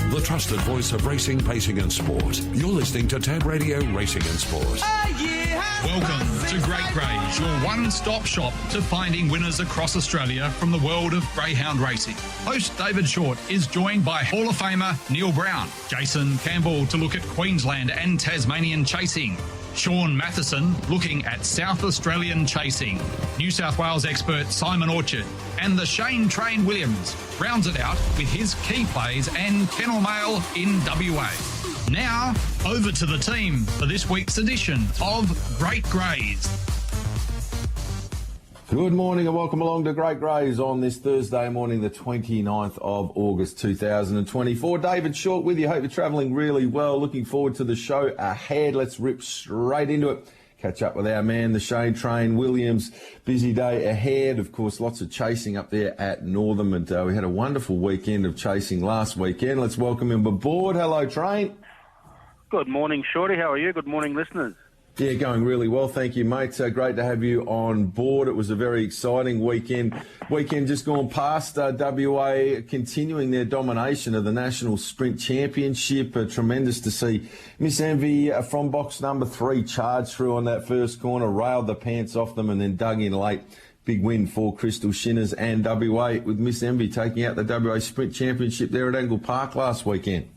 the trusted voice of racing, pacing and sport. You're listening to Tab Radio Racing and Sport. Welcome to GREYS, your one-stop shop to finding winners across Australia from the world of greyhound racing. Host David Shortte is joined by Hall of Famer Neil Brown, Jason Campbell to look at Queensland and Tasmanian chasing, Sean Matheson looking at South Australian chasing, New South Wales expert Simon Orchard, and the Shane Train Williams rounds it out with his key plays and kennel mail in WA. Now, over to the team for this week's edition of GREYS. Good morning and welcome along to GREYS on this Thursday morning, the 29th of August 2024. David Shortte with you. Hope you're travelling really well. Looking forward to the show ahead. Let's rip straight into it. Catch up with our man, the Shane Train Williams. Busy day ahead. Of course, lots of chasing up there at Northam. And we had a wonderful weekend of chasing last weekend. Let's welcome him aboard. Hello, Train. Good morning, Shorty. How are you? Good morning, listeners. Yeah, going really well. Thank you, mate. Great to have you on board. It was a very exciting weekend. Weekend just gone past. WA continuing their domination of the National Sprint Championship. Tremendous to see Miss Envy from box number 3 charge through on that first corner, railed the pants off them and then dug in late. Big win for Crystal Shinners and WA with Miss Envy taking out the WA Sprint Championship there at Angle Park last weekend.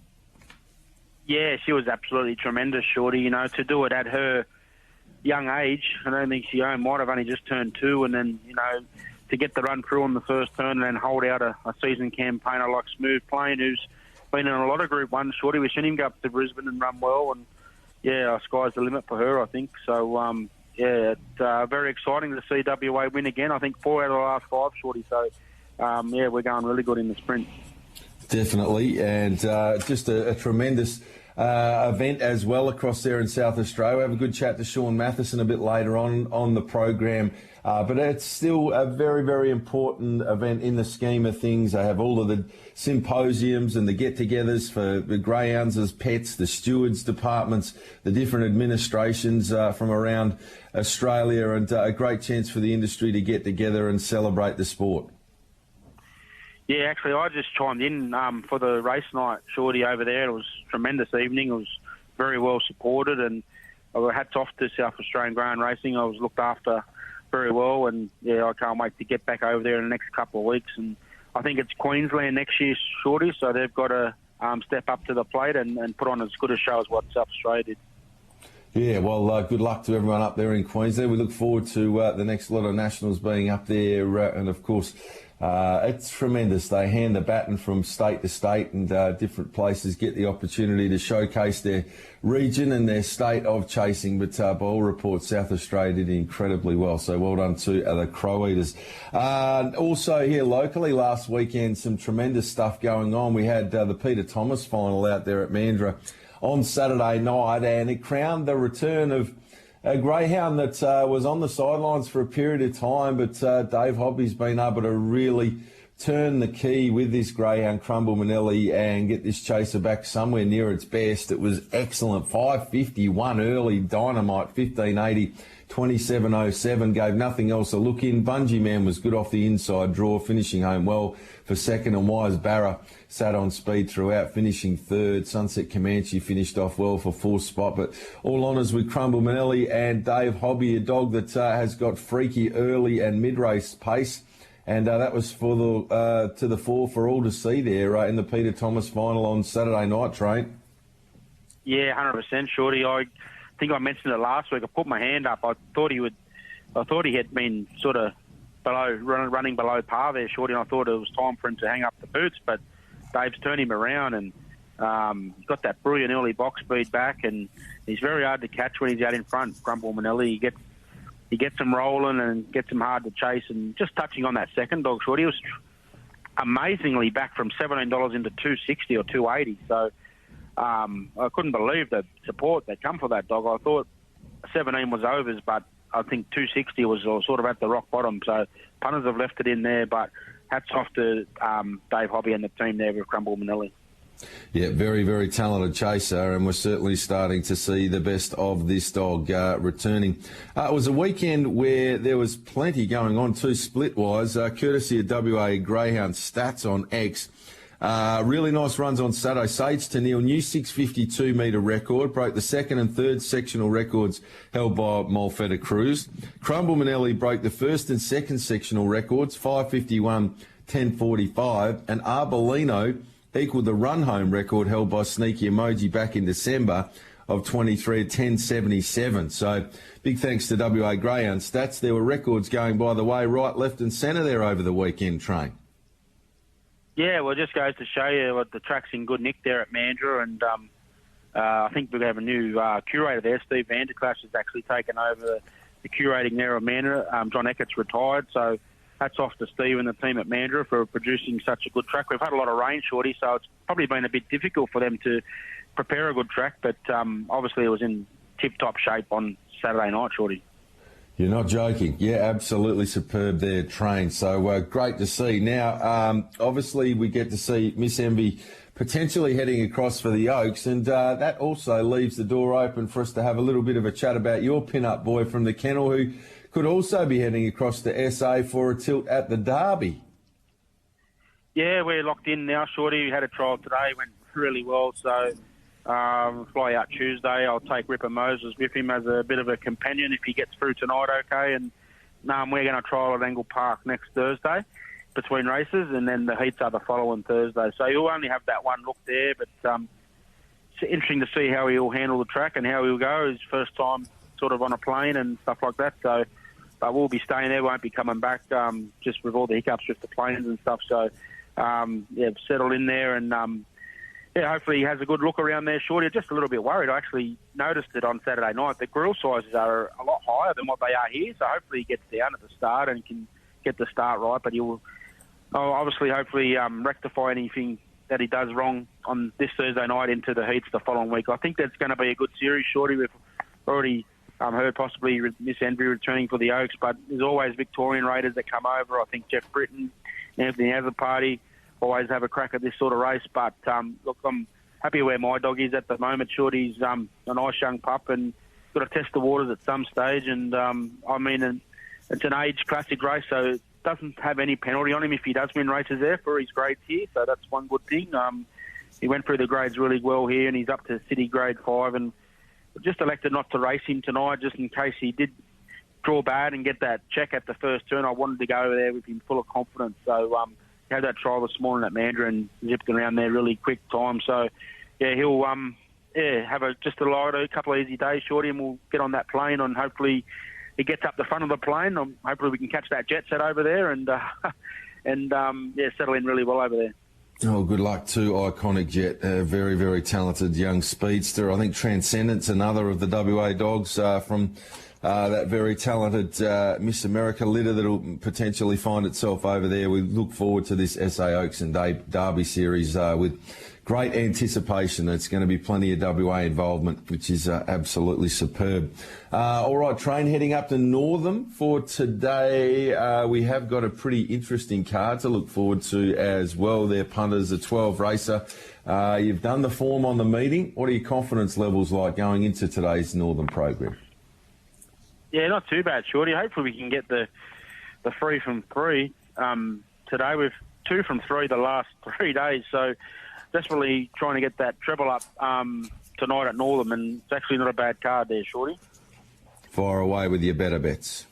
Yeah, she was absolutely tremendous, Shorty. You know, to do it at her young age, I don't think she might have only just turned 2, and then, you know, to get the run through on the first turn and then hold out a seasoned campaigner like Smooth Plane, who's been in a lot of Group 1, Shorty. We've seen him go up to Brisbane and run well, and, yeah, sky's the limit for her, I think. So, yeah, it's very exciting to see WA win again. I think 4 out of the last 5, Shorty. So, yeah, we're going really good in the sprint. Definitely, and just a tremendous event as well across there in South Australia. We'll have a good chat to Sean Matheson a bit later on the program, but it's still a very, very important event in the scheme of things. They have all of the symposiums and the get-togethers for the greyhounds as pets, the stewards departments, the different administrations from around Australia, and a great chance for the industry to get together and celebrate the sport. Yeah, actually, I just chimed in for the race night, Shorty, over there. It was a tremendous evening. It was very well supported, and hats off to South Australian Greyhound Racing. I was looked after very well, and, yeah, I can't wait to get back over there in the next couple of weeks. And I think it's Queensland next year, Shorty, so they've got to step up to the plate and put on as good a show as what South Australia did. Yeah, well, good luck to everyone up there in Queensland. We look forward to the next lot of nationals being up there, and, of course, it's tremendous. They hand the baton from state to state, and different places get the opportunity to showcase their region and their state of chasing. But by all reports, South Australia did incredibly well. So well done to the Crow Eaters. Also here locally last weekend, some tremendous stuff going on. We had the Peter Thomas final out there at Mandurah on Saturday night, and it crowned the return of a greyhound that was on the sidelines for a period of time, but Dave Hobby's been able to really turn the key with this greyhound, Crumble Manelli, and get this chaser back somewhere near its best. It was excellent. 5:51 early, dynamite, 15:80, 27:07, gave nothing else a look in. Bungee Man was good off the inside draw, finishing home well for second, and Wise Barra sat on speed throughout, finishing third. Sunset Comanche finished off well for fourth spot, but all honours with Crumble Manelli and Dave Hobby, a dog that has got freaky early and mid-race pace, and that was for the to the fore for all to see there in the Peter Thomas final on Saturday night, Train. Yeah, 100%, Shorty. I think I mentioned it last week. I put my hand up. I thought he had been sort of running below par there, Shorty, and I thought it was time for him to hang up the boots, but Dave's turned him around and got that brilliant early box speed back, and he's very hard to catch when he's out in front. Crumble Manelli, he gets him rolling and gets him hard to chase. And just touching on that second dog, Shorty, he was amazingly back from $17 into $260 or $280. So I couldn't believe the support that come for that dog. I thought 17 was overs, but I think 260 was sort of at the rock bottom. So punters have left it in there, but hats off to Dave Hobby and the team there with Crumble Manelli. Yeah, very, very talented chaser, and we're certainly starting to see the best of this dog returning. It was a weekend where there was plenty going on too, split-wise, courtesy of WA Greyhound Stats on X. Really nice runs on Saturday. Sage to Neil, new 652 metre record, broke the second and third sectional records held by Molfetta Cruz. Crumble Manelli broke the first and second sectional records, 551, 1045, and Arbolino equalled the run-home record held by Sneaky Emoji back in December of 23 at 1077. So big thanks to WA Greyhound Stats. There were records going by the way, right, left and centre there over the weekend, Train. Yeah, well, it just goes to show you what the track's in good nick there at Mandurah, and I think we're going to have a new curator there. Steve Vanderklash has actually taken over the curating there at Mandurah. John Eckert's retired, so hats off to Steve and the team at Mandurah for producing such a good track. We've had a lot of rain, Shorty, so it's probably been a bit difficult for them to prepare a good track, but obviously it was in tip-top shape on Saturday night, Shorty. You're not joking. Yeah, absolutely superb there, Train. So great to see. Now, obviously we get to see Miss Envy potentially heading across for the Oaks, and that also leaves the door open for us to have a little bit of a chat about your pin-up boy from the kennel who could also be heading across to SA for a tilt at the Derby. Yeah, we're locked in now, Shorty. We had a trial today, went really well, so fly out Tuesday. I'll take Ripper Moses with him as a bit of a companion if he gets through tonight, okay? And we're going to trial at Angle Park next Thursday between races, and then the heats are the following Thursday. So you'll only have that one look there, but it's interesting to see how he'll handle the track and how he'll go. His first time sort of on a plane and stuff like that, so but we'll be staying there, won't be coming back, just with all the hiccups with the planes and stuff. So, settle in there and, hopefully he has a good look around there, Shorty. Just a little bit worried. I actually noticed it on Saturday night. The grill sizes are a lot higher than what they are here, so hopefully he gets down at the start and can get the start right. But he'll hopefully rectify anything that he does wrong on this Thursday night into the heats the following week. I think that's going to be a good series, Shorty. We've already heard possibly Miss Envy returning for the Oaks, but there's always Victorian raiders that come over. I think Jeff Britton, Anthony Azzopardi always have a crack at this sort of race. But, look, I'm happy where my dog is at the moment. Shorty's a nice young pup and got to test the waters at some stage. And, it's an age classic race, so it doesn't have any penalty on him if he does win races there for his grades here. So that's one good thing. He went through the grades really well here, and he's up to City Grade 5. And just elected not to race him tonight just in case he did draw bad and get that check at the first turn. I wanted to go over there with him full of confidence. So he had that trial this morning at Mandurah and zipped around there really quick time. So, yeah, he'll have a couple of easy days, Shorty, and we'll get on that plane and hopefully he gets up the front of the plane. Hopefully we can catch that jet set over there and settle in really well over there. Oh, good luck to Iconic Jet, a very, very talented young speedster. I think Transcendence, another of the WA dogs from that very talented Miss America litter that will potentially find itself over there. We look forward to this SA Oaks and Derby series with great anticipation. It's going to be plenty of WA involvement, which is absolutely superb. All right, Train, heading up to Northam for today. We have got a pretty interesting card to look forward to as well. Their punters, a 12 racer. You've done the form on the meeting. What are your confidence levels like going into today's Northam program? Yeah, not too bad, Shorty. Hopefully we can get the 3 from 3 today. We've 2 from 3 the last 3 days, so desperately trying to get that treble up tonight at Northam, and it's actually not a bad card there, Shorty. Fire away with your better bets.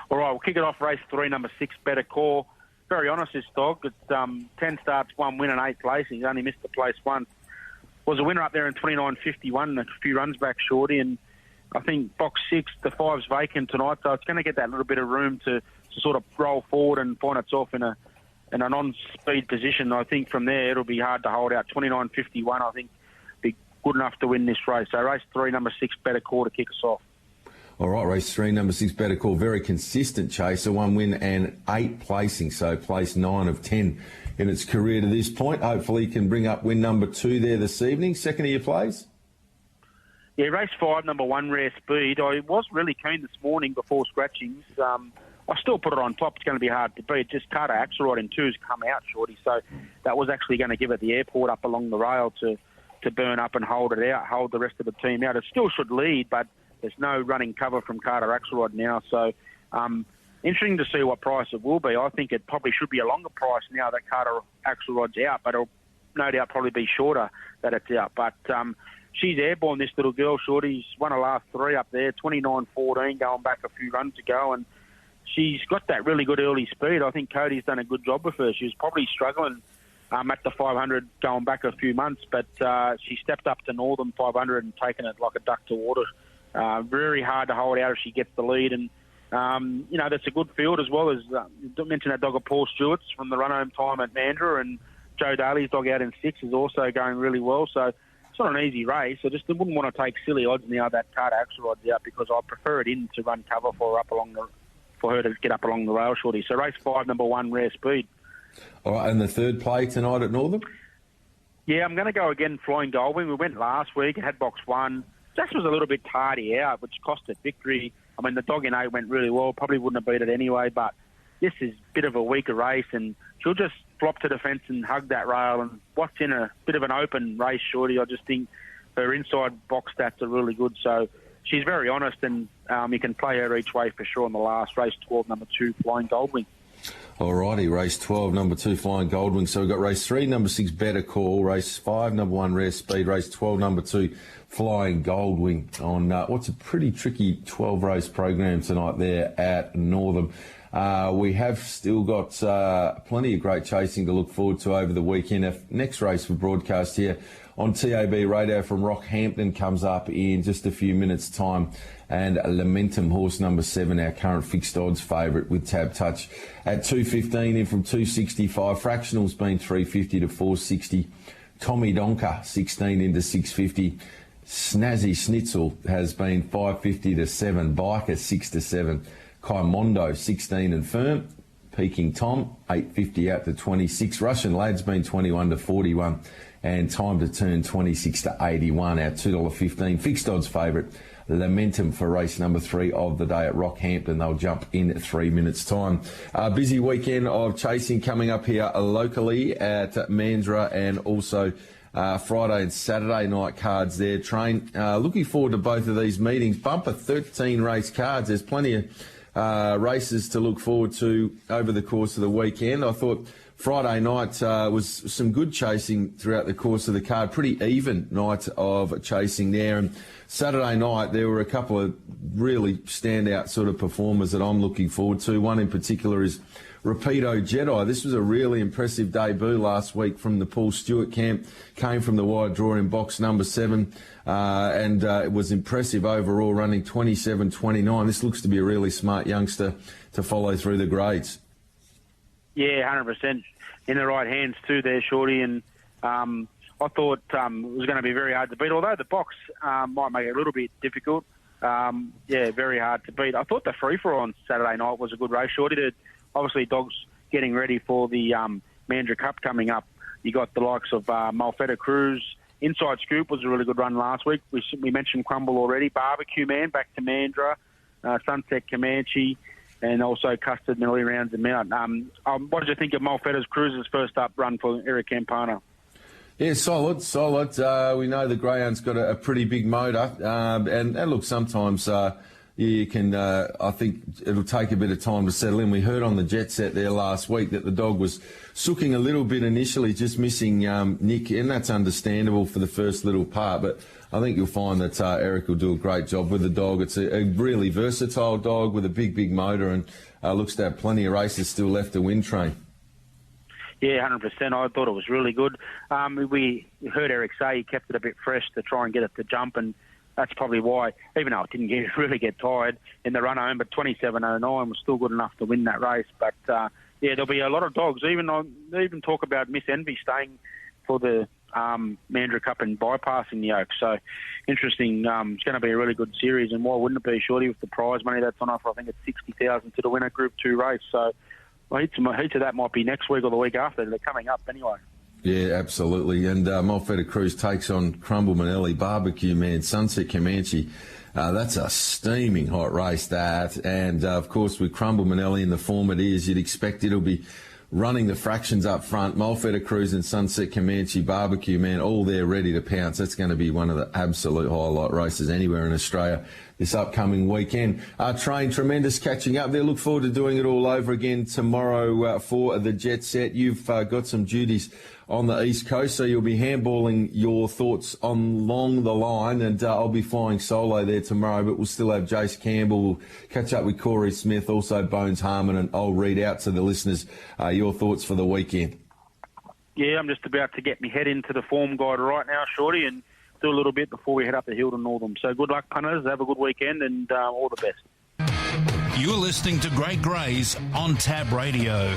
All right, we'll kick it off race 3, number 6, Better Call. Very honest, this dog. It's 10 starts, 1 win and 8 places. He's only missed the place once. Was a winner up there in 29.51, a few runs back, Shorty, and I think box 6, the 5's vacant tonight, so it's going to get that little bit of room to sort of roll forward and find itself in a non-speed position. I think from there it'll be hard to hold out. 29.51, I think, be good enough to win this race. So race 3, number 6, Better Call to kick us off. All right, race 3, number 6, Better Call. Very consistent chaser, 1 win and 8 placings, so place 9 of 10 in its career to this point. Hopefully he can bring up win number 2 there this evening. Second of your plays? Yeah, race 5, number 1, Rare Speed. I was really keen this morning before scratchings. I still put it on top. It's going to be hard to beat. Just Carter Axelrod in 2's come out, Shorty. So that was actually going to give it the airport up along the rail to burn up and hold it out, hold the rest of the team out. It still should lead, but there's no running cover from Carter Axelrod now. So interesting to see what price it will be. I think it probably should be a longer price now that Carter Axelrod's out, but it'll no doubt probably be shorter that it's out. But she's airborne, this little girl, Shorty's won her last 3 up there, 29-14, going back a few runs ago, and she's got that really good early speed. I think Cody's done a good job with her. She was probably struggling at the 500 going back a few months, but she stepped up to Northern 500 and taken it like a duck to water. Very hard to hold out if she gets the lead, and that's a good field as well. As mentioned, that dog of Paul Stewart's from the run-home time at Mandurah, and Joe Daly's dog out in 6 is also going really well. So it's not an easy race. I just wouldn't want to take silly odds now that Carter Axelrod's out, because I prefer it in to run cover for her to get up along the rail, Shorty. So race 5, number 1, Rare Speed. All right, and the third play tonight at Northern? Yeah, I'm going to go again, Flying Goldwing. We went last week, had box 1. Just was a little bit tardy out, which cost it victory. I mean, the dog in 8 went really well. Probably wouldn't have beat it anyway, but this is a bit of a weaker race, and she'll just flop to the fence and hug that rail. And what's in a bit of an open race, Shorty, I just think her inside box stats are really good. So she's very honest, and you can play her each way for sure in the last race 12, number 2, Flying Goldwing. All righty, race 12, number 2, Flying Goldwing. So we've got race 3, number 6, Better Call. Race 5, number 1, Rare Speed. Race 12, number 2, Flying Goldwing on what's a pretty tricky 12-race program tonight there at Northern. We have still got plenty of great chasing to look forward to over the weekend. Our next race for broadcast here on TAB Radio from Rockhampton comes up in just a few minutes' time. And Lamentum, horse number 7, our current fixed odds favourite with Tab Touch at 2.15 in from 2.65. Fractional's been 3.50 to 4.60. Tommy Donker, 16 into 6.50. Snazzy Schnitzel has been 5.50 to 7. Biker, 6 to 7. Kaimondo, 16 and firm. Peking Tom, 8.50 out to 26. Russian Lad's been 21 to 41. And Time to Turn, 26 to 81. Our $2.15 fixed odds favourite. Lamentum for race number 3 of the day at Rockhampton. They'll jump in 3 minutes' time. Busy weekend of chasing coming up here locally at Mandurah, and also Friday and Saturday night cards there. Looking forward to both of these meetings. Bumper 13 race cards. There's plenty of races to look forward to over the course of the weekend. I thought Friday night was some good chasing throughout the course of the card. Pretty even night of chasing there. And Saturday night, there were a couple of really standout sort of performers that I'm looking forward to. One in particular is Rapido Jedi. This was a really impressive debut last week from the Paul Stewart camp. Came from the wide draw in box number 7, and it was impressive overall, running 27.29. This looks to be a really smart youngster to follow through the grades. Yeah, 100% in the right hands too there, Shorty, and I thought it was going to be very hard to beat, although the box might make it a little bit difficult. Very hard to beat. I thought the free-for-all on Saturday night was a good race, Shorty. Obviously, dogs getting ready for the Mandurah Cup coming up. You got the likes of Malfetta Cruz. Inside Scoop was a really good run last week. We mentioned Crumble already. Barbecue Man back to Mandurah. Sunset Comanche. And also Custard Millie rounds them out. What did you think of Malfetta Cruz's first up run for Eric Campana? Yeah, solid. We know the Greyhound's got a pretty big motor. And look, sometimes you can, I think it'll take a bit of time to settle in. We heard on the jet set there last week that the dog was sooking a little bit initially, just missing Nick, and that's understandable for the first little part. But I think you'll find that Eric will do a great job with the dog. It's a really versatile dog with a big motor, and looks to have plenty of races still left to win, Train. Yeah, 100%. I thought it was really good. We heard Eric say he kept it a bit fresh to try and get it to jump, and that's probably why, even though it didn't really get tired in the run home, but 27.09 was still good enough to win that race. But, there'll be a lot of dogs. They even talk about Miss Envy staying for the Mandurah Cup and bypassing the Oaks. So, interesting. It's going to be a really good series, and why wouldn't it be, Shorty, with the prize money that's on offer? I think it's $60,000 to the winner Group 2 race. So, heaps of that might be next week or the week after. They're coming up anyway. Yeah, absolutely. And Malfetta Cruz takes on Crumble Manelli, Barbecue Man, Sunset Comanche. That's a steaming hot race, that. And, of course, with Crumble Manelli in the form it is, you'd expect it'll be running the fractions up front. Mulfetta Cruise and Sunset Comanche Barbecue, man, all there ready to pounce. That's going to be one of the absolute highlight races anywhere in Australia this upcoming weekend. Train tremendous catching up there. Look forward to doing it all over again tomorrow for the Jet Set. You've got some duties on the East Coast, so you'll be handballing your thoughts along the line, and I'll be flying solo there tomorrow, but we'll still have Jace Campbell. We'll catch up with Corey Smith, also Bones Harmon, and I'll read out to the listeners your thoughts for the weekend. Yeah, I'm just about to get my head into the form guide right now, Shorty, and do a little bit before we head up to Hilton Northam. So good luck, punters. Have a good weekend, and all the best. You're listening to Great Greys on Tab Radio.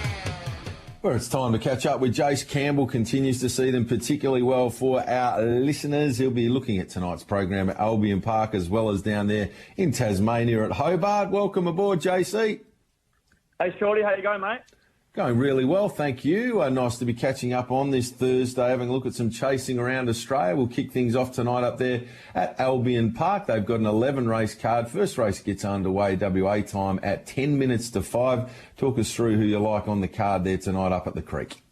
Well, it's time to catch up with Jace Campbell. Continues to see them particularly well for our listeners. He'll be looking at tonight's program at Albion Park as well as down there in Tasmania at Hobart. Welcome aboard, JC. Hey, Shorty, how you going, mate? Going really well, thank you. Nice to be catching up on this Thursday, having a look at some chasing around Australia. We'll kick things off tonight up there at Albion Park. They've got an 11-race card. First race gets underway, WA time at 10 minutes to 5. Talk us through who you like on the card there tonight up at the Creek.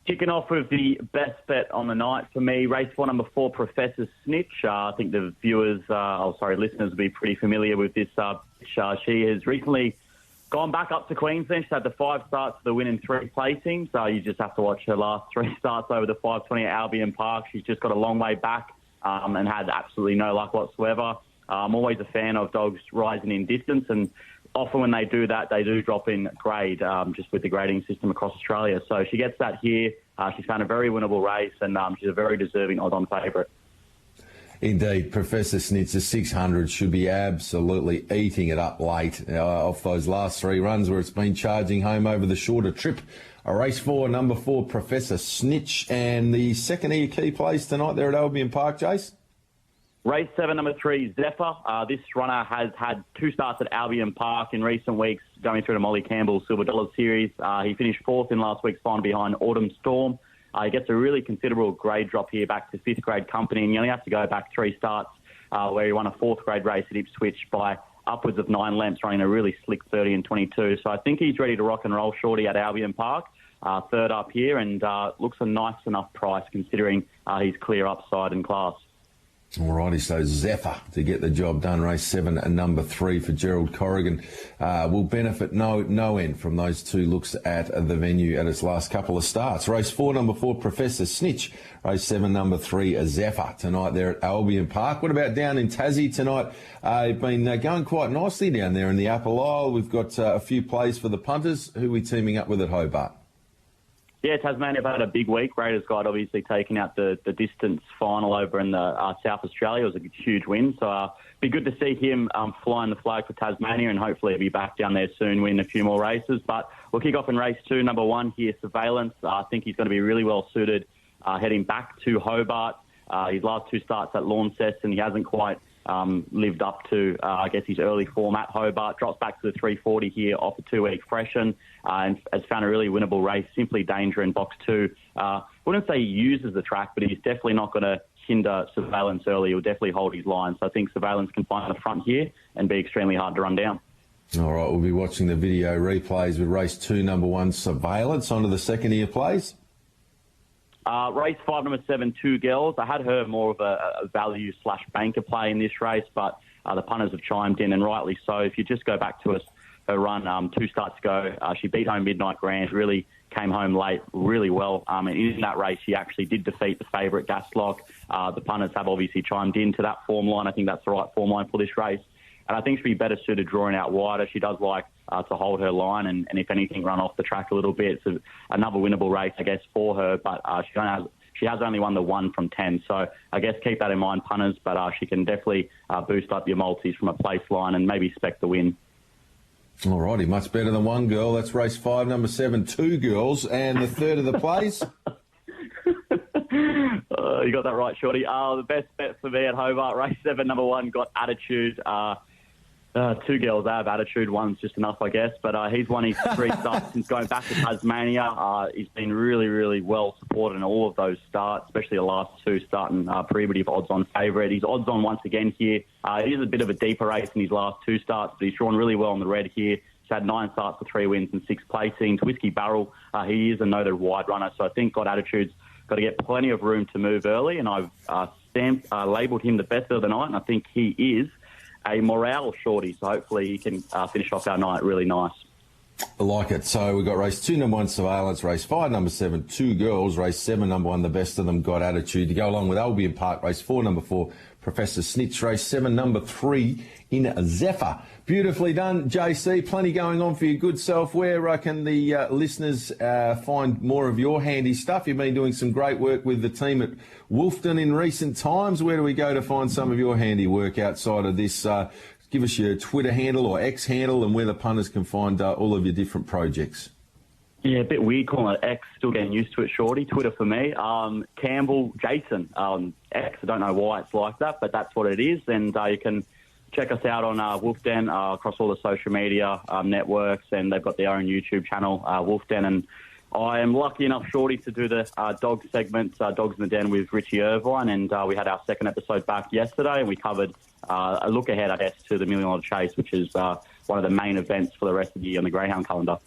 Kicking off with the best bet on the night for me, race 1, number 4, Professor Snitch. I think the listeners will be pretty familiar with this. She has recently gone back up to Queensland. She's had the 5 starts for the win in 3 placings. You just have to watch her last 3 starts over the 520 at Albion Park. She's just got a long way back and had absolutely no luck whatsoever. I'm always a fan of dogs rising in distance, and often when they do that, they do drop in grade, just with the grading system across Australia. So she gets that here. She's found a very winnable race, and she's a very deserving odds-on favourite. Indeed, Professor Snitz, the 600 should be absolutely eating it up late off those last 3 runs where it's been charging home over the shorter trip. Race 4, number 4, Professor Snitch, and the second of your key plays tonight there at Albion Park, Jace? Race 7, number 3, Zephyr. This runner has had 2 starts at Albion Park in recent weeks, going through the Molly Campbell Silver Dollar Series. He finished 4th in last week's final behind Autumn Storm. He gets a really considerable grade drop here back to 5th grade company, and you only have to go back 3 starts where he won a 4th grade race at Ipswich by upwards of 9 lengths, running a really slick 30 and 22. So I think he's ready to rock and roll, Shorty, at Albion Park. 3rd up here, and looks a nice enough price considering his clear upside and class. All righty, so Zephyr to get the job done. Race 7 and number 3 for Gerald Corrigan will benefit no end from those 2 looks at the venue at its last couple of starts. Race 4, number 4, Professor Snitch. Race 7, number 3, Zephyr tonight there at Albion Park. What about down in Tassie tonight? Been going quite nicely down there in the Upper Isle. We've got a few plays for the punters. Who are we teaming up with at Hobart? Yeah, Tasmania have had a big week. Raiders Guide obviously taking out the distance final over in the South Australia. It was a huge win. So be good to see him flying the flag for Tasmania, and hopefully he'll be back down there soon, win a few more races. But we'll kick off in race 2, number 1 here, Surveillance. I think he's going to be really well suited heading back to Hobart. His last 2 starts at Launceston, and he hasn't quite lived up to, his early form at Hobart. Drops back to the 340 here off a 2-week freshen, and has found a really winnable race. Simply Danger in box 2. Wouldn't say he uses the track, but he's definitely not going to hinder Surveillance early. He'll definitely hold his line. So I think Surveillance can find the front here and be extremely hard to run down. All right, we'll be watching the video replays with race 2, number 1, Surveillance. On to the second of your plays. Race 5, number 7, 2 Girls. I had her more of a value/banker play in this race, but the punters have chimed in, and rightly so. If you just go back to her run 2 starts ago, she beat home Midnight Grand, really came home late really well. And in that race, she actually did defeat the favourite Gaslock. The punters have obviously chimed into that form line. I think that's the right form line for this race. And I think she'll be better suited drawing out wider. She does like to hold her line and if anything, run off the track a little bit. It's another winnable race, I guess, for her. But she has only won the 1 from 10. So I guess keep that in mind, punters. But she can definitely boost up your multis from a place line and maybe spec the win. All righty, much better than 1 girl. That's race 5, number 7, 2 Girls. And the third of the plays? You got that right, Shorty. The best bet for me at Hobart, race 7, number 1, Got Attitude. 2 Girls, they have attitude. 1's just enough, I guess. But he's won his 3 starts since going back to Tasmania. He's been really, really well supported in all of those starts, especially the last 2 starting prohibitive odds-on favourite. He's odds-on once again here. It is a bit of a deeper race in his last 2 starts, but he's drawn really well on the red here. had 9 starts for 3 wins and 6 placings. Whiskey Barrel, he is a noted wide runner, so I think Got Attitude's got to get plenty of room to move early, and I've labelled him the best of the night, and I think he is a morale shorty, so hopefully he can finish off our night really nice. I like it. So we've got race 2, number 1, Surveillance, race 5, number 7, 2 Girls, race 7, number 1, the best of them, Got Attitude, to go along with Albion Park, race 4, number 4, Professor Snitch, race 7, number 3, in Zephyr. Beautifully done, JC. Plenty going on for your good self. Where can the listeners find more of your handy stuff? You've been doing some great work with the team at Wolfton in recent times. Where do we go to find some of your handy work outside of this? Give us your Twitter handle or X handle and where the punters can find all of your different projects. Yeah, a bit weird calling it X, still getting used to it, Shorty. Twitter for me. Campbell Jason, X, I don't know why it's like that, but that's what it is. And you can check us out on Wolfden across all the social media networks, and they've got their own YouTube channel, Wolfden. And I am lucky enough, Shorty, to do the dog segment, Dogs in the Den with Richie Irvine, and we had our second episode back yesterday, and we covered a look ahead, I guess, to the $1 Million Chase, which is one of the main events for the rest of the year on the Greyhound calendar.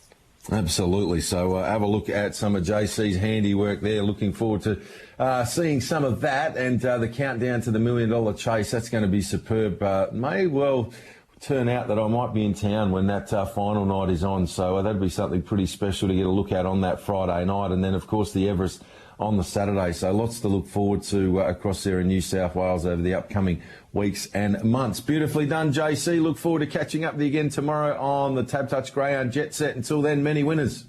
Absolutely. So have a look at some of JC's handiwork there. Looking forward to seeing some of that and the countdown to the $1 Million Chase. That's going to be superb. May well turn out that I might be in town when that final night is on. So that'd be something pretty special to get a look at on that Friday night. And then, of course, the Everest on the Saturday. So lots to look forward to across there in New South Wales over the upcoming weeks and months. Beautifully done, JC. Look forward to catching up with you again tomorrow on the Tab Touch Greyhound Jet Set. Until then, many winners.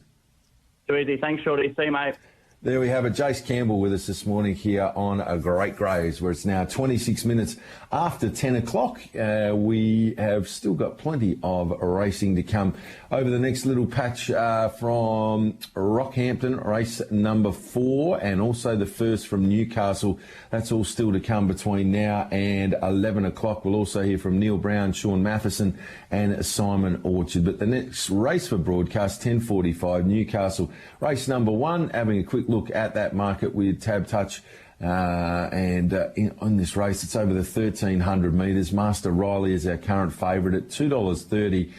Too easy. Thanks, Shorty. See you, mate. There we have it. Jace Campbell with us this morning here on a Great Greys, where it's now 26 minutes after 10 o'clock. We have still got plenty of racing to come over the next little patch from Rockhampton, race number 4, and also the first from Newcastle. That's all still to come between now and 11 o'clock. We'll also hear from Neil Brown, Sean Matheson and Simon Orchard. But the next race for broadcast, 10:45, Newcastle. Race number 1, having a quick look at that market with Tab Touch. On this race, it's over the 1,300 metres. Master Riley is our current favourite at $2.30,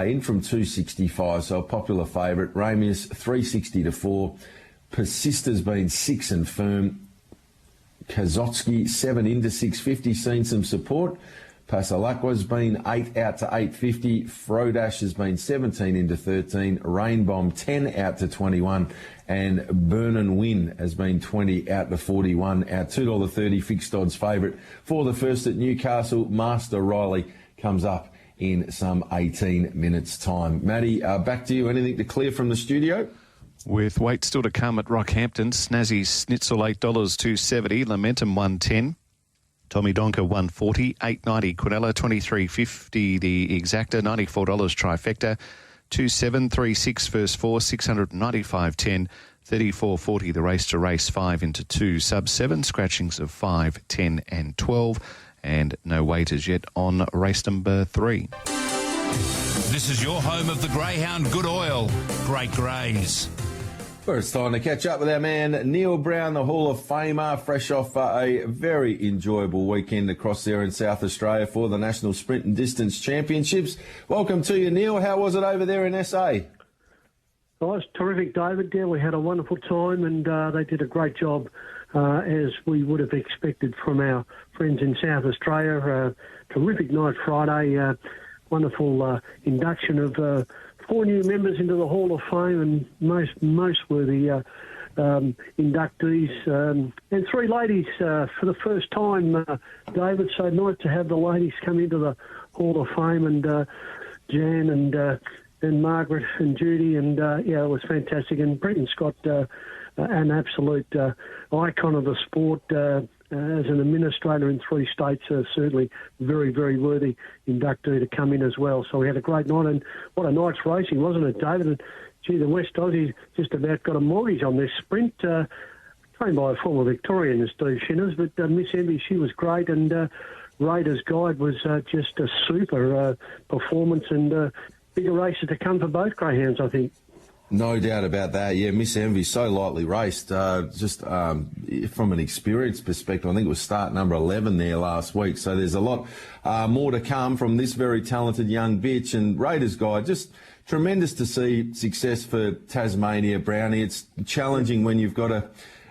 in from $2.65, so a popular favourite. Ramius, $3.60 to 4. Persister's been 6 and firm. Kazotsky, 7 into $6.50, seen some support. Pasalakwa's been 8 out to $8.50. Frodash has been 17 into 13. Rainbomb 10 out to 21. And Burn and Win has been 20 out to 41. Our $2.30 fixed odds favourite for the first at Newcastle, Master Riley, comes up in some 18 minutes' time. Matty, back to you. Anything to clear from the studio? With weight still to come at Rockhampton, Snazzy Schnitzel $8 $2.70, Lamentum $1.10. Tommy Donker $1.40, $8.90. Quinella $23.50. The Exacta $94 trifecta. 2.736 first 4, $695.10. 34.40 the race to race 5 into 2 sub 7 scratchings of 5, 10 and 12, and no waiters yet on race number 3. This is your home of the Greyhound Good Oil, Great Greys. Well, it's time to catch up with our man Neil Brown, the Hall of Famer, fresh off a very enjoyable weekend across there in South Australia for the National Sprint and Distance Championships. Welcome to you, Neil. How was it over there in SA? Oh, it was terrific, David. Yeah, we had a wonderful time, and they did a great job, as we would have expected from our friends in South Australia. Terrific night Friday, wonderful induction of 4 new members into the Hall of Fame, and most were the inductees, and 3 ladies for the first time, David. So nice to have the ladies come into the Hall of Fame, and Jan and Margaret and Judy, and it was fantastic. And Brenton Scott, an absolute icon of the sport. As an administrator in 3 states, certainly very, very worthy inductee to come in as well. So we had a great night, and what a night's racing, wasn't it, David? And, gee, the West Aussies just about got a mortgage on this sprint, trained by a former Victorian, Steve Shinners, but Miss Envy, she was great, and Raider's Guide was just a super performance, and bigger races to come for both greyhounds, I think. No doubt about that. Yeah, Miss Envy, so lightly raced. Just from an experience perspective, I think it was start number 11 there last week. So there's a lot more to come from this very talented young bitch. And Raiders Guide, just tremendous to see success for Tasmania Brownie. It's challenging when you've got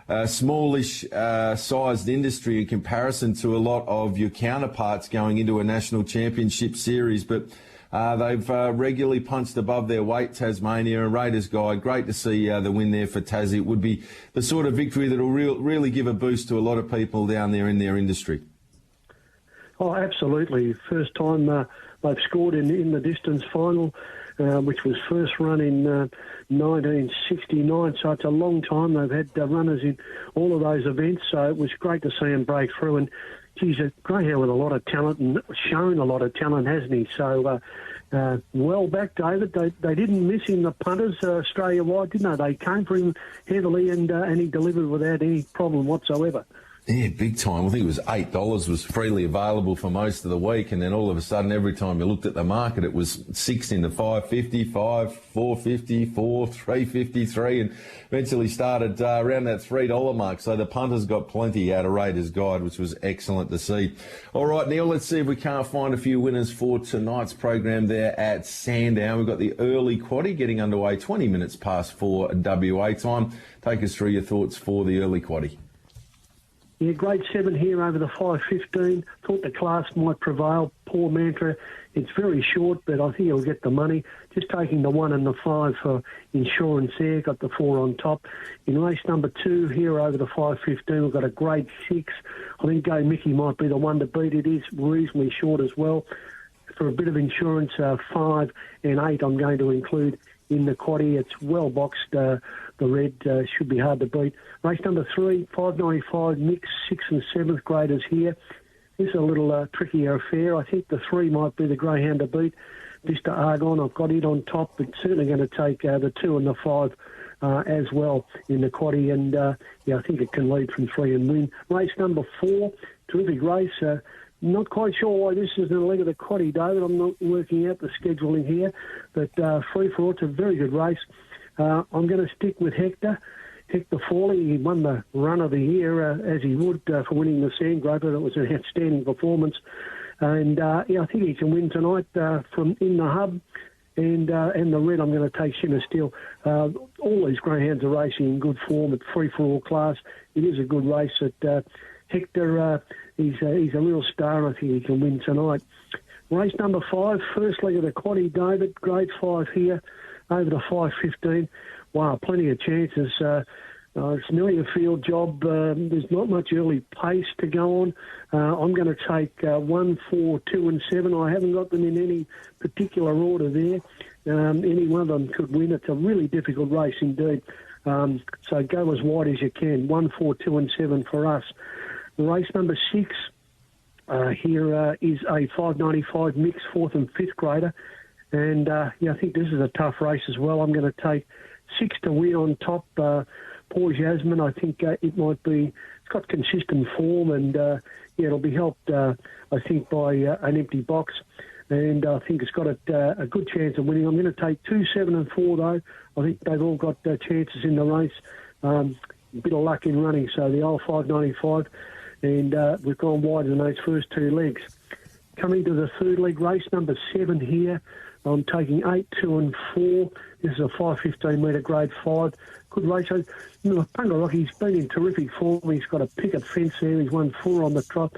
a smallish sized industry in comparison to a lot of your counterparts going into a national championship series. But they've regularly punched above their weight, Tasmania, and Raiders Guide. Great to see the win there for Tassie. It would be the sort of victory that will really give a boost to a lot of people down there in their industry. Oh, absolutely. First time they've scored in the distance final, which was first run in 1969. So it's a long time. They've had runners in all of those events. So it was great to see them break through. And he's a greyhound with a lot of talent and shown a lot of talent, hasn't he? So well back, David. They didn't miss him, the punters, Australia-wide, didn't they? They came for him heavily and he delivered without any problem whatsoever. Yeah, big time. I think it was $8 was freely available for most of the week, and then all of a sudden, every time you looked at the market, it was 6 into 5.50, 5, 4.50, 4, 3.53, and eventually started around that $3 mark. So the punters got plenty out of Raiders Guide, which was excellent to see. All right, Neil, let's see if we can't find a few winners for tonight's program there at Sandown. We've got the early quaddie getting underway 20 minutes past 4 WA time. Take us through your thoughts for the early quaddie. Yeah, grade 7 here over the 5.15. Thought the class might prevail. Poor Mantra. It's very short, but I think he'll get the money. Just taking the 1 and the 5 for insurance there. Got the 4 on top. In race number 2 here over the 5.15, we've got a grade 6. I think Go Mickey might be the one to beat. It is reasonably short as well. For a bit of insurance, 5 and 8 I'm going to include in the quaddie. It's well boxed. The red should be hard to beat. Race number 3, 5.95 mix, 6th and 7th graders here. This is a little trickier affair. I think the 3 might be the greyhound to beat. Vista Argon, I've got it on top, but certainly going to take the 2 and the 5 as well in the quaddie. And I think it can lead from 3 and win. Race number 4, terrific race. Not quite sure why this is in the leg of the quaddie, David. I'm not working out the scheduling here, but free for all. It's a very good race. I'm going to stick with Hector Fawley. He won the run of the year, as he would for winning the Sandgroper. That was an outstanding performance. And, I think he can win tonight from in the hub. And the red, I'm going to take Shimmer Steel. All these greyhounds are racing in good form at free-for-all class. It is a good race. Hector, he's a real star. I think he can win tonight. Race number 5, first leg of the quaddie, David. Grade 5 here. Over to 5.15. Wow, plenty of chances. It's nearly a field job. There's not much early pace to go on. I'm going to take 1, 4, 2 and 7. I haven't got them in any particular order there. Any one of them could win. It's a really difficult race indeed. So go as wide as you can. 1, 4, 2 and 7 for us. Race number 6 here is a 5.95 mixed 4th and 5th grader. And, I think this is a tough race as well. I'm going to take 6 to win on top. Poor Jasmine, I think it might be, it's got consistent form and, it'll be helped, I think, by an empty box. And I think it's got a good chance of winning. I'm going to take 2, 7 and 4, though. I think they've all got chances in the race. A bit of luck in running, so the old 5.95. And we've gone wide in those first 2 legs. Coming to the 3rd leg, race number 7 here. I'm taking 8, 2 and 4. This is a 5.15 metre grade 5. Good race. Punga Rocky's been in terrific form. He's got a picket fence there. He's won 4 on the trot.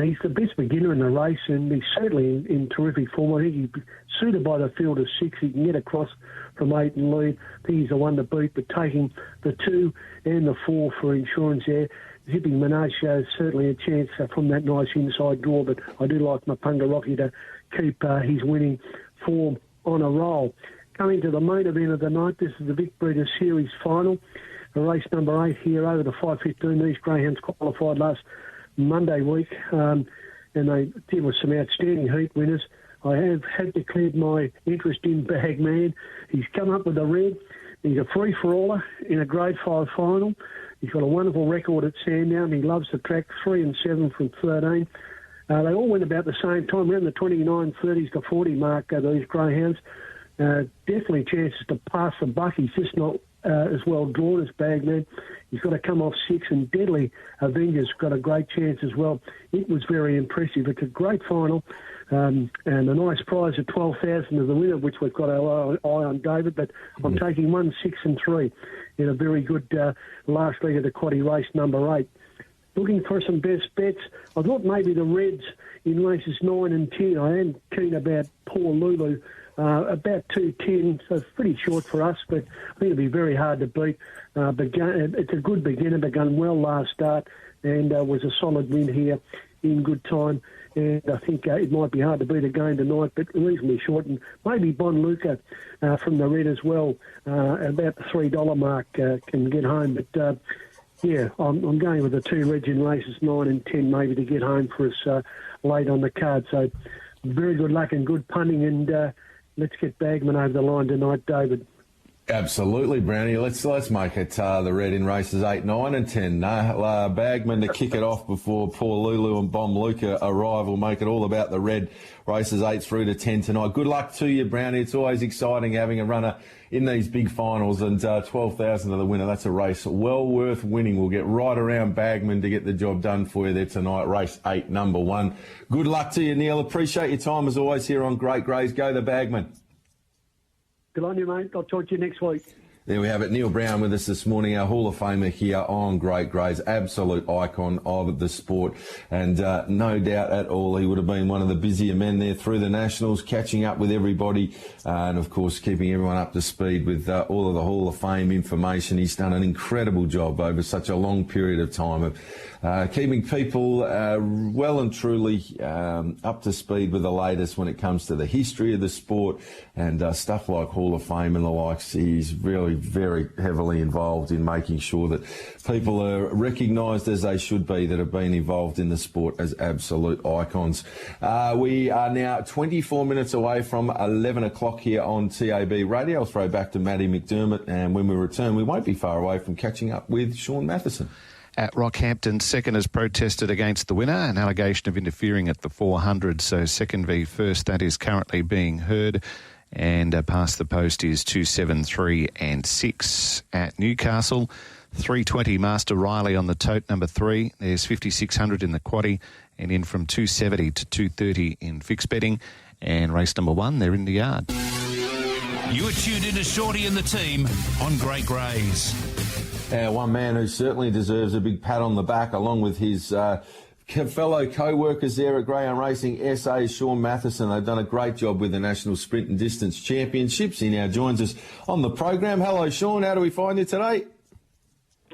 He's the best beginner in the race, and he's certainly in terrific form. I think he's suited by the field of 6. He can get across from 8 and lead. I think he's the one to beat, but taking the 2 and the 4 for insurance there. Zipping Minaj shows certainly a chance from that nice inside draw, but I do like my Punga Rocky to keep his winning form on a roll. Coming to the main event of the night, this is the Vic Breeders' Series final. Race number 8 here over the 5.15. These greyhounds qualified last Monday week, and they did with some outstanding heat winners. I have had declared my interest in Bagman. He's come up with a red. He's a free-for-aller in a grade 5 final. He's got a wonderful record at Sandown. He loves the track, 3 and 7 from 13. They all went about the same time, around the 29, 30s to 40 mark, these greyhounds. Definitely chances to pass the buck. He's just not as well drawn as Bagman. He's got to come off 6, and Deadly Avenger's got a great chance as well. It was very impressive. It's a great final, and a nice prize of 12,000 of the winner, which we've got our eye on, David. But I'm taking 1, 6 and 3 in a very good last leg of the quaddie race, number 8. Looking for some best bets. I thought maybe the Reds in races 9 and 10. I am keen about Poor Lulu. About 2.10, so it's pretty short for us, but I think it'll be very hard to beat. It's a good beginner, begun well last start, and was a solid win here in good time. And I think it might be hard to beat again tonight, but reasonably short. And maybe Bon Luca from the Red as well, about the $3 mark, can get home. But yeah, I'm going with the 2 Reds in races 9 and 10 maybe to get home for us late on the card. So very good luck and good punting, and let's get Bagman over the line tonight, David. Absolutely, Brownie. Let's make it the Red in races 8, 9 and 10. Bagman to kick it off before Poor Lulu and Bomb Luca arrive. We'll make it all about the Red races 8 through to 10 tonight. Good luck to you, Brownie. It's always exciting having a runner in these big finals, and 12,000 of the winner. That's a race well worth winning. We'll get right around Bagman to get the job done for you there tonight. Race 8, number 1. Good luck to you, Neil. Appreciate your time as always here on Great Greys. Go the Bagman. Good on you, mate. I'll talk to you next week. There we have it. Neil Brown with us this morning, our Hall of Famer here on Great Greys, absolute icon of the sport. And no doubt at all, he would have been one of the busier men there through the Nationals, catching up with everybody and, of course, keeping everyone up to speed with all of the Hall of Fame information. He's done an incredible job over such a long period of time of keeping people well and truly up to speed with the latest when it comes to the history of the sport and stuff like Hall of Fame and the likes. He's really very heavily involved in making sure that people are recognised as they should be that have been involved in the sport as absolute icons. We are now 24 minutes away from 11 o'clock here on TAB Radio. I'll throw back to Matty McDermott, and when we return, we won't be far away from catching up with Sean Matheson. At Rockhampton, second has protested against the winner, an allegation of interfering at the 400. So second v first, that is currently being heard. And past the post is 2, 7, 3 and 6 at Newcastle. 320 Master Riley on the tote, number 3. There's 5,600 in the quaddie, and in from 270 to 230 in fixed betting. And race number 1, they're in the yard. You are tuned into Shorty and the team on Great Greys. One man who certainly deserves a big pat on the back, along with his fellow co-workers there at Greyhound Racing SA, Sean Matheson. They've done a great job with the National Sprint and Distance Championships. He now joins us on the program. Hello, Sean. How do we find you today?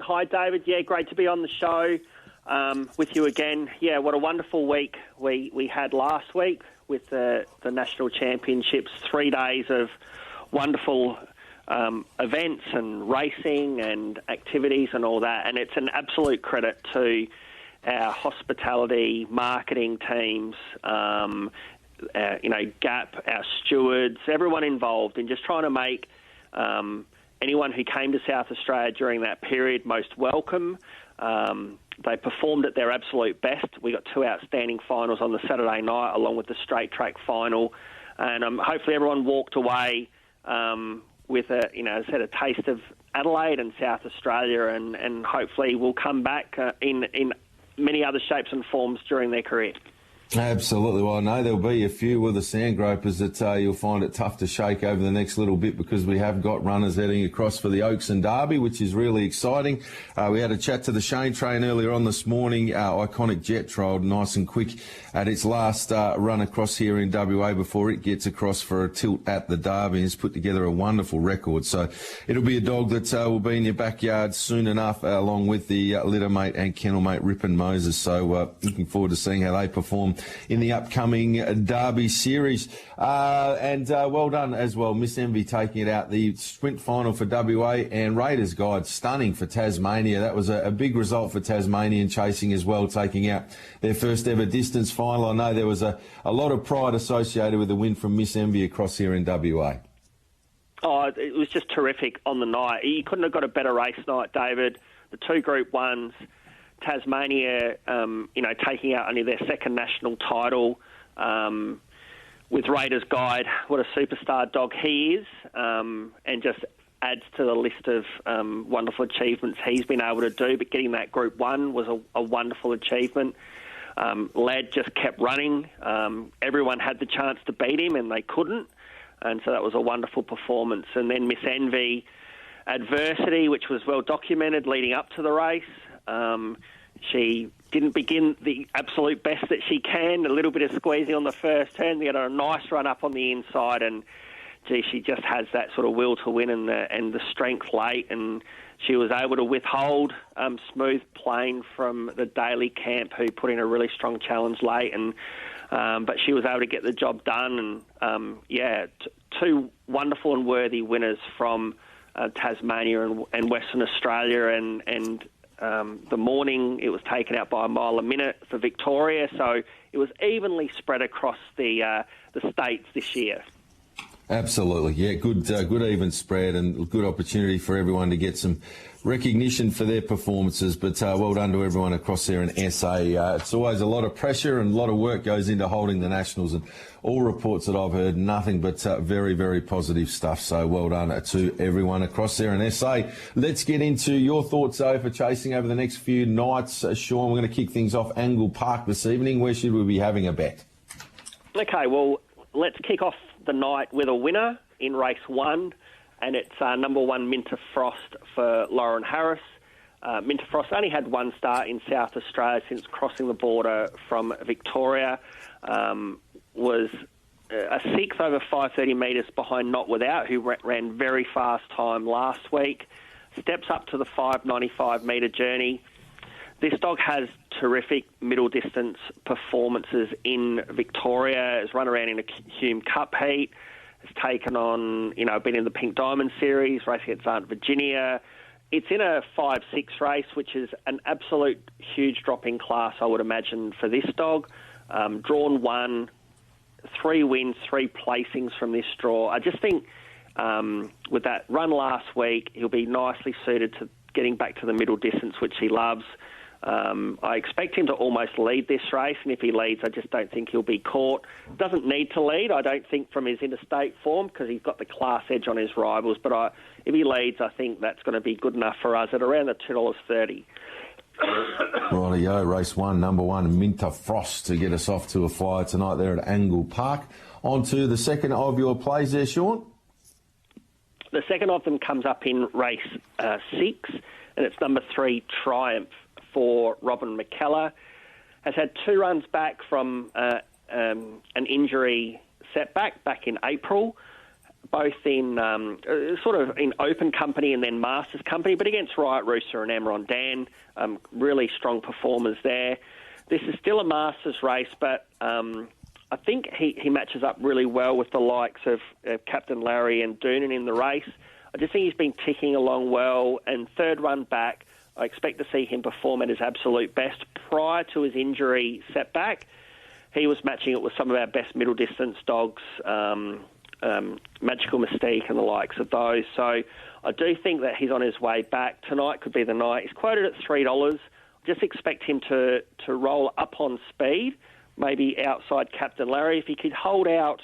Hi, David. Yeah, great to be on the show with you again. Yeah, what a wonderful week we had last week with the National Championships. 3 days of wonderful events and racing and activities and all that. And it's an absolute credit to our hospitality marketing teams, GAP, our stewards, everyone involved in just trying to make anyone who came to South Australia during that period most welcome. They performed at their absolute best. We got 2 outstanding finals on the Saturday night, along with the straight track final, and hopefully everyone walked away with a taste of Adelaide and South Australia, and hopefully will come back in many other shapes and forms during their career. Absolutely. Well, I know there'll be a few of the sand gropers that you'll find it tough to shake over the next little bit, because we have got runners heading across for the Oaks and Derby, which is really exciting. We had a chat to the Shane train earlier on this morning. Iconic Jet trialled nice and quick at its last run across here in WA before it gets across for a tilt at the Derby, and it's put together a wonderful record. So it'll be a dog that will be in your backyard soon enough, along with the litter mate and kennel mate Ripon Moses. So looking forward to seeing how they perform in the upcoming Derby series. And well done as well, Miss Envy taking it out. The sprint final for WA and Raiders Guide, stunning for Tasmania. That was a big result for Tasmanian Chasing as well, taking out their first ever distance final. I know there was a lot of pride associated with the win from Miss Envy across here in WA. Oh, it was just terrific on the night. You couldn't have got a better race night, David. The 2 Group 1s, Tasmania, taking out only their second national title, with Raiders Guide, what a superstar dog he is, and just adds to the list of wonderful achievements he's been able to do. But getting that Group 1 was a wonderful achievement. Lad just kept running. Everyone had the chance to beat him, and they couldn't. And so that was a wonderful performance. And then Miss Envy, adversity, which was well documented leading up to the race. She didn't begin the absolute best that she can. A little bit of squeezing on the first turn. They had a nice run up on the inside, and she just has that sort of will to win and the strength late. And she was able to withhold Smooth Plane from the Daily Camp, who put in a really strong challenge late. And but she was able to get the job done. And two wonderful and worthy winners from Tasmania and Western Australia, and the morning it was taken out by a mile a minute for Victoria, so it was evenly spread across the states this year. Absolutely, yeah, good even spread and good opportunity for everyone to get some recognition for their performances. But well done to everyone across there in SA. It's always a lot of pressure and a lot of work goes into holding the Nationals, and all reports that I've heard, nothing but very, very positive stuff. So well done to everyone across there in SA. Let's get into your thoughts, though, for chasing over the next few nights. Sean, we're going to kick things off Angle Park this evening. Where should we be having a bet? Okay, well, let's kick off the night with a winner in race 1, and it's number 1 Minter Frost for Lauren Harris. Minter Frost only had one start in South Australia since crossing the border from Victoria. Was a 6th over 530 metres behind Not Without, who ran very fast time last week. Steps up to the 595 metre journey. This dog has terrific middle distance performances in Victoria. Has run around in a Hume Cup heat. Has taken on, been in the Pink Diamond Series, racing against Aunt Virginia. It's in a 5-6 race, which is an absolute huge drop in class, I would imagine, for this dog. Drawn 1, 3 wins, 3 placings from this draw. I just think with that run last week, he'll be nicely suited to getting back to the middle distance, which he loves. I expect him to almost lead this race, and if he leads, I just don't think he'll be caught. Doesn't need to lead, I don't think, from his interstate form, because he's got the class edge on his rivals. But if he leads, I think that's going to be good enough for us at around the $2.30. Rightio, race 1, number 1, Minter Frost, to get us off to a flyer tonight there at Angle Park. On to the second of your plays there, Sean. The second of them comes up in race 6, and it's number 3, Triumph for Robin McKellar. Has had 2 runs back from an injury setback back in April, both in sort of in open company and then Masters company, but against Riot Rooster and Amron Dan. Really strong performers there. This is still a Masters race, but I think he matches up really well with the likes of Captain Larry and Doonan in the race. I just think he's been ticking along well, and third run back, I expect to see him perform at his absolute best. Prior to his injury setback, he was matching it with some of our best middle distance dogs, Magical Mystique and the likes of those. So I do think that he's on his way back. Tonight could be the night. He's quoted at $3. Just expect him to roll up on speed, maybe outside Captain Larry. If he could hold out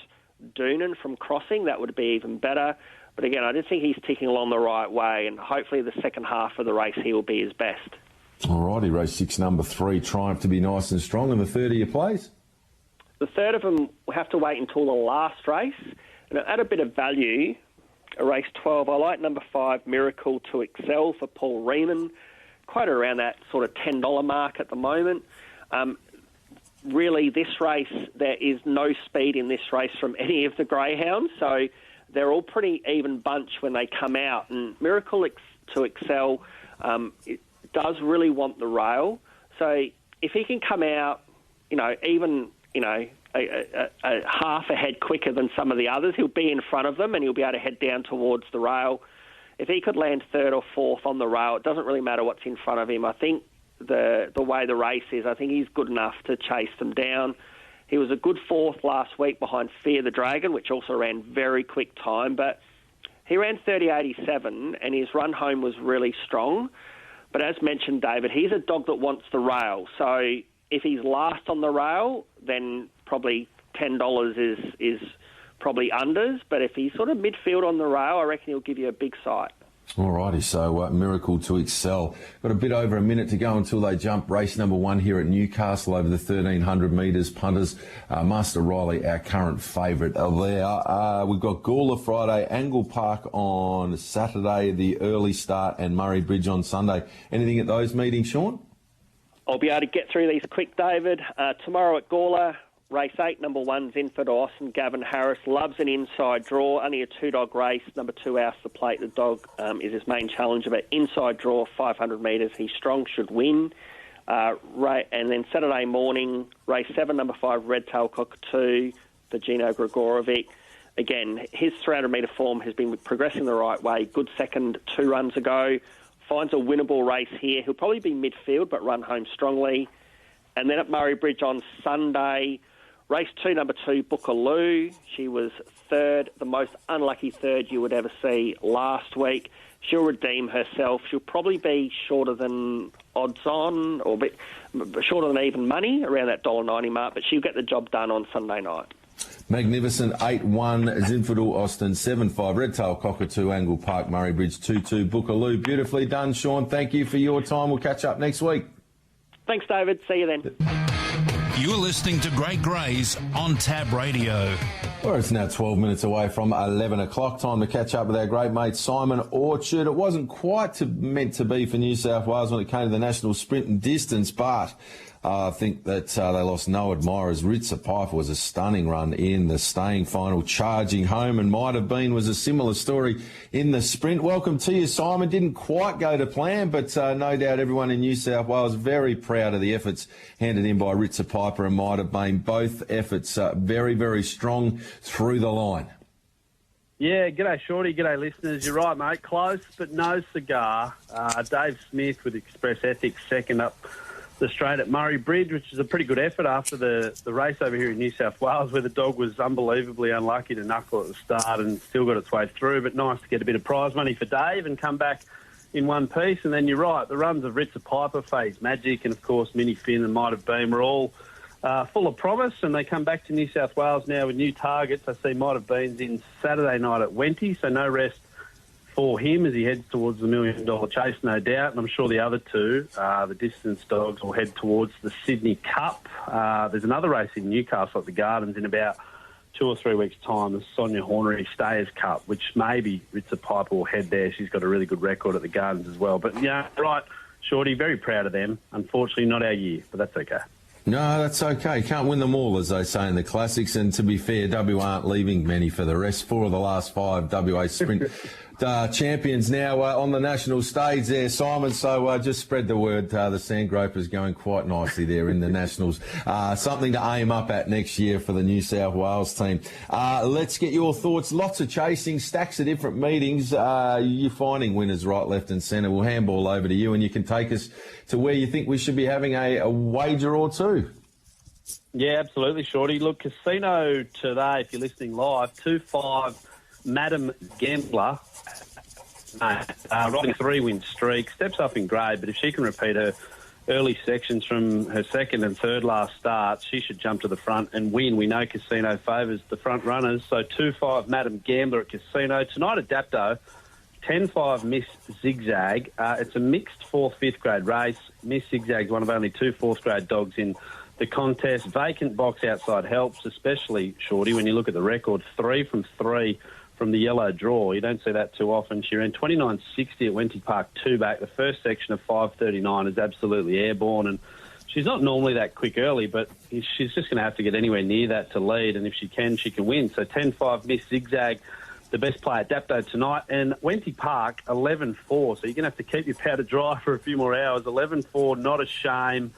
Doonan from crossing, that would be even better. But again, I just think he's ticking along the right way, and hopefully the second half of the race he will be his best. All righty, race 6, number 3, Triumph to be nice and strong. And the third of your plays? The third of them will have to wait until the last race. And at a bit of value, race 12, I like number 5, Miracle to Excel for Paul Riemann. Quite around that sort of $10 mark at the moment. Really, this race, there is no speed in this race from any of the greyhounds, so they're all pretty even bunch when they come out. And Miracle to Excel it does really want the rail. So if he can come out, even a half a head quicker than some of the others, he'll be in front of them and he'll be able to head down towards the rail. If he could land 3rd or 4th on the rail, it doesn't really matter what's in front of him. I think the way the race is, I think he's good enough to chase them down. He was a good 4th last week behind Fear the Dragon, which also ran very quick time, but he ran 30.87 and his run home was really strong. But as mentioned, David, he's a dog that wants the rail. So if he's last on the rail, then probably $10 is probably unders, but if he's sort of midfield on the rail, I reckon he'll give you a big sight. All righty, so Miracle to Excel. Got a bit over a minute to go until they jump race number 1 here at Newcastle over the 1,300 metres. Punters, Master Riley, our current favourite there. We've got Gawler Friday, Angle Park on Saturday, the early start, and Murray Bridge on Sunday. Anything at those meetings, Sean? I'll be able to get through these quick, David. Tomorrow at Gawler, race 8, number 1, Zinford Austin. Gavin Harris loves an inside draw. Only a 2-dog race. Number 2, House the Plate. The dog is his main challenger, but inside draw, 500 metres. He's strong, should win. And then Saturday morning, race 7, number 5, Red Tail Cockatoo, for Gino Gregorovic. Again, his 300-metre form has been progressing the right way. Good second 2 runs ago. Finds a winnable race here. He'll probably be midfield, but run home strongly. And then at Murray Bridge on Sunday, race 2, number 2, Bookaloo. She was third, the most unlucky third you would ever see last week. She'll redeem herself. She'll probably be shorter than odds on, or a bit shorter than even money, around that $1.90 mark, but she'll get the job done on Sunday night. Magnificent 8-1 Zinford Austin, 7-5 Red Tail Cockatoo, Angle Park, Murray Bridge 2-2 Bookaloo. Beautifully done, Sean. Thank you for your time. We'll catch up next week. Thanks, David. See you then. You're listening to Great Greys on Tab Radio. Well, it's now 12 minutes away from 11 o'clock. Time to catch up with our great mate Simon Orchard. It wasn't quite meant to be for New South Wales when it came to the national sprint and distance, but I think that they lost no admirers. Ritzer Piper was a stunning run in the staying final, charging home, and Might Have Been was a similar story in the sprint. Welcome to you, Simon. Didn't quite go to plan, but no doubt everyone in New South Wales very proud of the efforts handed in by Ritzer Piper and Might Have Been. Both efforts very, very strong through the line. Yeah, g'day, Shorty. G'day, listeners. You're right, mate. Close, but no cigar. Dave Smith with Express Ethics second up the straight at Murray Bridge, which is a pretty good effort after the race over here in New South Wales, where the dog was unbelievably unlucky to knuckle at the start and still got its way through. But nice to get a bit of prize money for Dave and come back in one piece. And then you're right, the runs of Ritzer Piper, Phase Magic, and of course Mini Finn and Might Have Been were all full of promise, and they come back to New South Wales now with new targets. I see Might Have Been's in Saturday night at Wenty, so no rest for him as he heads towards the $1 million chase, no doubt. And I'm sure the other two, the distance dogs, will head towards the Sydney Cup. There's another race in Newcastle at the Gardens in about 2 or 3 weeks' time, the Sonia Hornery Stayers Cup, which maybe Ritzer Piper will head there. She's got a really good record at the Gardens as well. But, yeah, right, Shorty, very proud of them. Unfortunately, not our year, but that's okay. No, that's okay. Can't win them all, as they say in the classics. And to be fair, WA aren't leaving many for the rest. 4 of the last 5 WA sprint champions now on the national stage there, Simon. So just spread the word. The Sandgroper's going quite nicely there in the Nationals. Something to aim up at next year for the New South Wales team. Let's get your thoughts. Lots of chasing, stacks of different meetings. You're finding winners right, left and centre. We'll handball over to you and you can take us to where you think we should be having a wager or two. Yeah, absolutely, Shorty. Look, Casino today, if you're listening live, 2-5 Madam Gambler, riding 3-win streak, steps up in grade, but if she can repeat her early sections from her second and third last start, she should jump to the front and win. We know Casino favours the front runners, so 2-5 Madam Gambler at Casino. Tonight at Dapto, 10-5 Miss Zigzag. It's a mixed 4th, 5th grade race. Miss Zigzag's one of only 2 4th grade dogs in the contest. Vacant box outside helps, especially, Shorty, when you look at the record, 3 from 3 from the yellow draw. You don't see that too often. She ran 29.60 at Wenty Park 2 back. The first section of 5.39 is absolutely airborne, and she's not normally that quick early, but she's just going to have to get anywhere near that to lead, and if she can win. So 10-5 Miss Zigzag, the best player at Dapto tonight. And Wenty Park, 11-4, so you're going to have to keep your powder dry for a few more hours. 11-4, Not a Shame.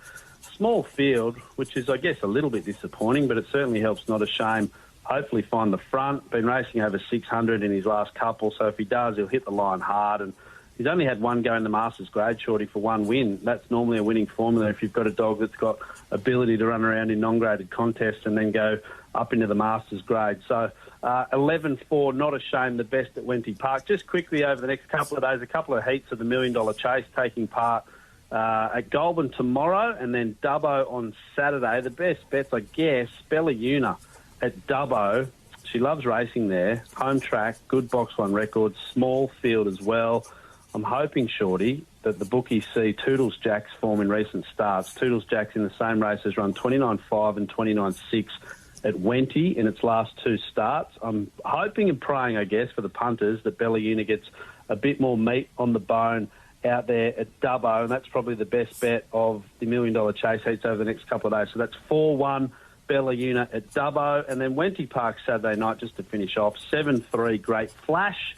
Small field, which is, I guess, a little bit disappointing, but it certainly helps Not a Shame hopefully find the front. Been racing over 600 in his last couple, so if he does, he'll hit the line hard. And he's only had one go in the Masters grade, Shorty, for one win. That's normally a winning formula if you've got a dog that's got ability to run around in non-graded contests and then go up into the Masters grade. So 11-4, Not a Shame, the best at Wenty Park. Just quickly over the next couple of days, a couple of heats of the $1 million chase taking part at Goulburn tomorrow and then Dubbo on Saturday. The best bets, I guess, Bella Una at Dubbo. She loves racing there. Home track, good box one record, small field as well. I'm hoping, Shorty, that the bookies see Toodles Jack's form in recent starts. Toodles Jack's in the same race has run 29.5 and 29.6 at Wenty in its last two starts. I'm hoping and praying, I guess, for the punters that Bellayuna gets a bit more meat on the bone out there at Dubbo, and that's probably the best bet of the $1 Million Chase heats over the next couple of days. So that's 4-1 Bellayuna at Dubbo, and then Wenty Park Saturday night just to finish off. 7-3 Great Flash,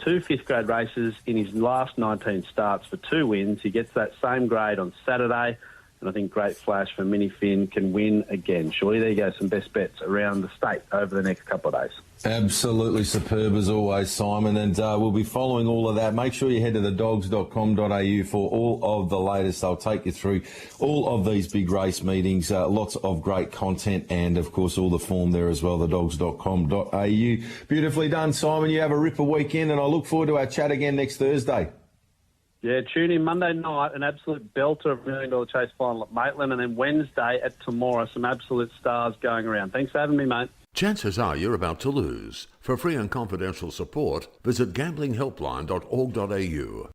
2 fifth-grade races in his last 19 starts for 2 wins. He gets that same grade on Saturday, and I think Great Flash for Mini Finn can win again. Surely there you go, some best bets around the state over the next couple of days. Absolutely superb as always, Simon, and we'll be following all of that. Make sure you head to thedogs.com.au for all of the latest. They'll take you through all of these big race meetings, lots of great content, and of course all the form there as well, thedogs.com.au. Beautifully done, Simon. You have a ripper weekend, and I look forward to our chat again next Thursday. Yeah, tune in Monday night, an absolute belter of $1 Million Chase final at Maitland, and then Wednesday at Temora, some absolute stars going around. Thanks for having me, mate. Chances are you're about to lose. For free and confidential support, visit gamblinghelpline.org.au.